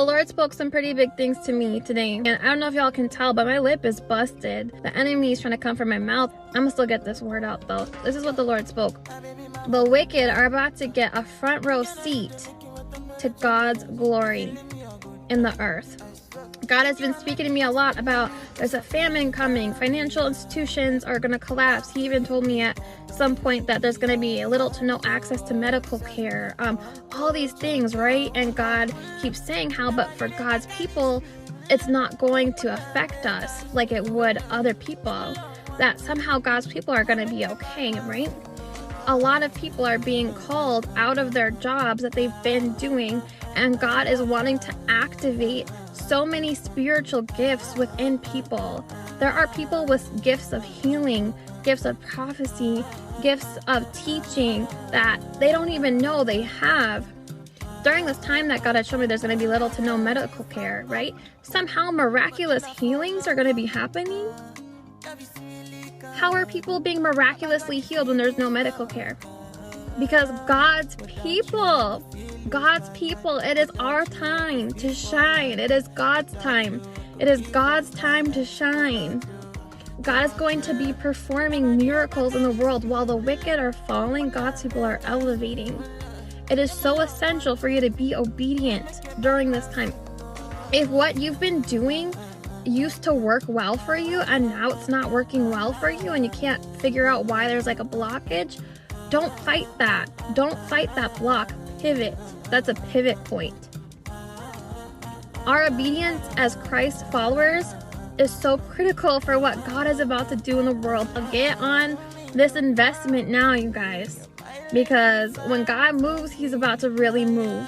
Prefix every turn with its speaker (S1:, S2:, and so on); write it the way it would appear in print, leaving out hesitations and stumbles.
S1: The Lord spoke some pretty big things to me today, and I don't know if y'all can tell, but my lip is busted. The enemy is trying to come from my mouth. I'm gonna still get this word out though. This is what the Lord spoke. The wicked are about to get a front row seat to God's glory in the earth. God has been speaking to me a lot about there's a famine coming, financial institutions are going to collapse. He even told me at some point that there's going to be little to no access to medical care, all these things, right? And God keeps saying how, but for God's people, it's not going to affect us like it would other people, that somehow God's people are going to be okay, right? A lot of people are being called out of their jobs that they've been doing, and God is wanting to activate so many spiritual gifts within people. There are people with gifts of healing, gifts of prophecy, gifts of teaching that they don't even know they have. During this time that God had shown me, there's going to be little to no medical care, right? Somehow miraculous healings are going to be happening. How are people being miraculously healed when there's no medical care? Because God's people, it is our time to shine. It is God's time. It is God's time to shine. God is going to be performing miracles in the world while the wicked are falling. God's people are elevating. It is so essential for you to be obedient during this time. If what you've been doing used to work well for you and now it's not working well for you and you can't figure out why there's like a blockage, don't fight that. Don't fight that block. Pivot. That's a pivot point. Our obedience as Christ followers is so critical for what God is about to do in the world. Get on this investment now, you guys, because when God moves, he's about to really move.